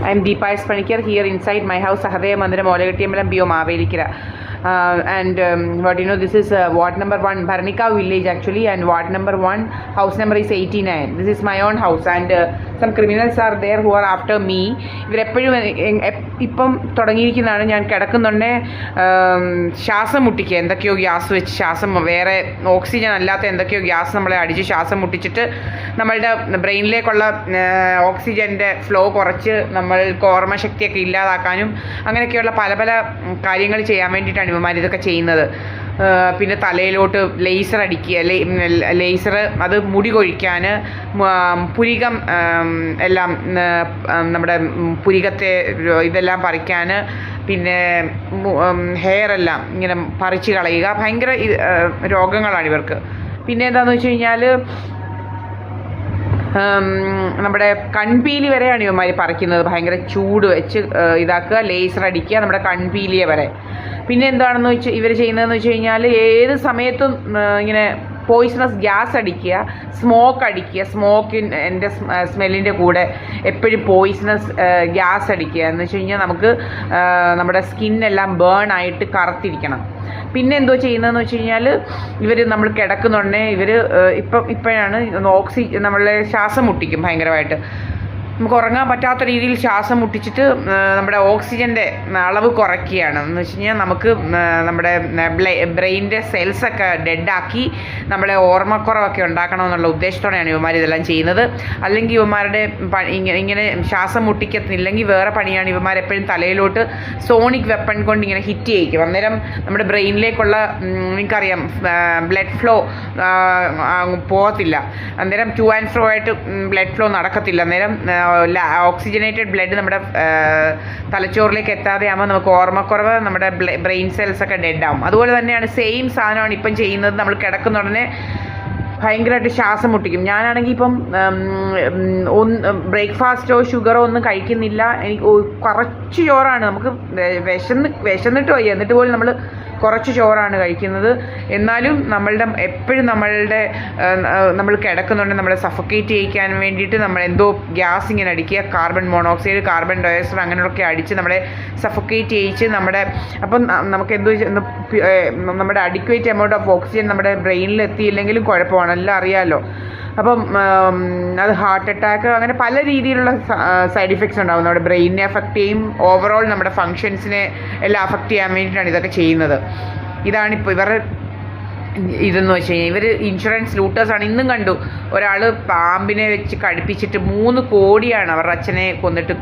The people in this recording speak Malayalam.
I am Deepa S. Panikar here inside my house, Sahadeva Mandiram, Olagatiyambalam, BO Mavelikira. This is ward number 1, Bharnika village actually, and ward number 1, house number is 89. This is my own house, and some criminals are there who are after me. ഇവരെപ്പോഴും ഇപ്പം തുടങ്ങിയിരിക്കുന്നതാണ്. ഞാൻ കിടക്കുന്നുണ്ടെ ശ്വാസം മുട്ടിക്കുക, എന്തൊക്കെയോ ഗ്യാസ് വെച്ച് ശ്വാസം, വേറെ ഓക്സിജൻ അല്ലാത്ത എന്തൊക്കെയോ ഗ്യാസ് നമ്മളെ അടിച്ച് ശ്വാസം മുട്ടിച്ചിട്ട് നമ്മളുടെ ബ്രെയിനിലേക്കുള്ള ഓക്സിജൻ്റെ ഫ്ലോ കുറച്ച് നമ്മൾക്ക് ഓർമ്മശക്തിയൊക്കെ ഇല്ലാതാക്കാനും അങ്ങനെയൊക്കെയുള്ള പല പല കാര്യങ്ങൾ ചെയ്യാൻ വേണ്ടിയിട്ടാണ് ഇവന്മാർ ഇതൊക്കെ ചെയ്യുന്നത്. പിന്നെ തലയിലോട്ട് ലേസർ അടിക്കുക, ലേസർ അത് മുടി കൊഴിക്കാൻ, പുരികം എല്ലാം നമ്മുടെ പുരികത്തെ ഇതെല്ലാം പറിക്കാൻ, പിന്നെ ഹെയറെല്ലാം ഇങ്ങനെ പറിച്ച് കളയുക, ഭയങ്കര രോഗങ്ങളാണ് ഇവർക്ക്. പിന്നെ എന്താണെന്ന് വെച്ച് കഴിഞ്ഞാൽ നമ്മുടെ കൺപീലി വരെയാണ് ഇവന്മാർ പറിക്കുന്നത്. ഭയങ്കര ചൂട് വെച്ച് ഇതാക്കുക, ലേസർ അടിക്കുക നമ്മുടെ കൺപീലിയെ വരെ. പിന്നെ എന്താണെന്ന് വെച്ചാൽ ഇവർ ചെയ്യുന്നതെന്ന് വെച്ച് കഴിഞ്ഞാൽ ഏത് സമയത്തും ഇങ്ങനെ പോയിസണസ് ഗ്യാസ് അടിക്കുക, സ്മോക്ക് അടിക്കുക, സ്മോക്കിൻ്റെ സ്മെല്ലിൻ്റെ കൂടെ എപ്പോഴും പോയിസണസ് ഗ്യാസ് അടിക്കുക. എന്ന് വെച്ച് കഴിഞ്ഞാൽ നമുക്ക് നമ്മുടെ സ്കിന്നെല്ലാം ബേൺ ആയിട്ട് കറുത്തിരിക്കണം. പിന്നെ എന്തോ ചെയ്യുന്നതെന്ന് വെച്ച് കഴിഞ്ഞാൽ ഇവർ നമ്മൾ കിടക്കുന്നുണ്ടേ ഇപ്പോഴാണ് നമ്മളെ ശ്വാസം മുട്ടിക്കും ഭയങ്കരമായിട്ട്. നമുക്ക് ഉറങ്ങാൻ പറ്റാത്ത രീതിയിൽ ശ്വാസം മുട്ടിച്ചിട്ട് നമ്മുടെ ഓക്സിജൻ്റെ അളവ് കുറയ്ക്കുകയാണ്. എന്ന് വെച്ച് കഴിഞ്ഞാൽ നമുക്ക് നമ്മുടെ ബ്രെയിനിൻ്റെ സെൽസൊക്കെ ഡെഡാക്കി നമ്മളെ ഓർമ്മക്കുറവൊക്കെ ഉണ്ടാക്കണമെന്നുള്ള ഉദ്ദേശത്തോടെയാണ് ഇവന്മാർ ഇതെല്ലാം ചെയ്യുന്നത്. അല്ലെങ്കിൽ ഇവന്മാരുടെ ഇങ്ങനെ ശ്വാസം മുട്ടിക്കത്തില്ലെങ്കിൽ വേറെ പണിയാണ്. ഇവന്മാർ എപ്പോഴും തലയിലോട്ട് സോണിക് വെപ്പൺ കൊണ്ട് ഇങ്ങനെ ഹിറ്റ് ചെയ്യിക്കും. അന്നേരം നമ്മുടെ ബ്രെയിനിലേക്കുള്ള നിങ്ങൾക്കറിയാം ബ്ലഡ് ഫ്ലോ പോകത്തില്ല. അന്നേരം ടു ആൻഡ് ഫ്രോ ആയിട്ട് ബ്ലഡ് ഫ്ലോ നടക്കത്തില്ല. അന്നേരം ഓക്സിജനേറ്റഡ് ബ്ലഡ് നമ്മുടെ തലച്ചോറിലേക്ക് എത്താതെ ആകുമ്പോൾ നമുക്ക് ഓർമ്മക്കുറവ്, നമ്മുടെ ബ്രെയിൻ സെൽസൊക്കെ ഡെഡ് ആവും. അതുപോലെ തന്നെയാണ് സെയിം സാധനമാണ് ഇപ്പം ചെയ്യുന്നത്. നമ്മൾ കിടക്കുന്ന ഉടനെ ഭയങ്കരമായിട്ട് ശ്വാസം മുട്ടിക്കും. ഞാനാണെങ്കിൽ ഇപ്പം ബ്രേക്ക്ഫാസ്റ്റോ ഷുഗറോ ഒന്നും കഴിക്കുന്നില്ല. എനിക്ക് കുറച്ച് ചോറാണ്, നമുക്ക് വിശന്നിട്ട് വയ്യ, എന്നിട്ട് പോലും നമ്മൾ കുറച്ച് ചോറാണ് കഴിക്കുന്നത്. എന്നാലും എപ്പോഴും നമ്മൾ കിടക്കുന്നുണ്ട് നമ്മളെ സഫക്കേറ്റ് ചെയ്യിക്കാൻ വേണ്ടിയിട്ട് നമ്മൾ എന്തോ ഗ്യാസ് ഇങ്ങനെ അടിക്കുക, കാർബൺ മോണോക്സൈഡ്, കാർബൺ ഡയോക്സൈഡ് അങ്ങനെയൊക്കെ അടിച്ച് നമ്മളെ സഫക്കേറ്റ് ചെയ്യിച്ച് അപ്പം നമുക്ക് എന്തോ നമ്മുടെ അഡിക്വേറ്റ് എമൗണ്ട് ഓഫ് ഓക്സിജൻ നമ്മുടെ ബ്രെയിനിൽ എത്തിയില്ലെങ്കിലും കുഴപ്പമാണ്, എല്ലാം അറിയാമല്ലോ. അപ്പം അത് ഹാർട്ട് അറ്റാക്ക് അങ്ങനെ പല രീതിയിലുള്ള സൈഡ് ഇഫക്ട്സ് ഉണ്ടാകും. നമ്മുടെ ബ്രെയിനിനെ അഫക്റ്റ് ചെയ്യും, ഓവറോൾ നമ്മുടെ ഫങ്ഷൻസിനെ എല്ലാം അഫക്റ്റ് ചെയ്യാൻ വേണ്ടിയിട്ടാണ് ഇതൊക്കെ ചെയ്യുന്നത്. ഇതാണിപ്പോൾ ഇതെന്ന് വെച്ച് കഴിഞ്ഞാൽ ഇവർ ഇൻഷുറൻസ് ലൂട്ടേഴ്സാണ്. ഇന്നും കണ്ടു ഒരാൾ പാമ്പിനെ വെച്ച് കടിപ്പിച്ചിട്ട് 3 കോടിയാണ് അവരുടെ അച്ഛനെ കൊന്നിട്ട്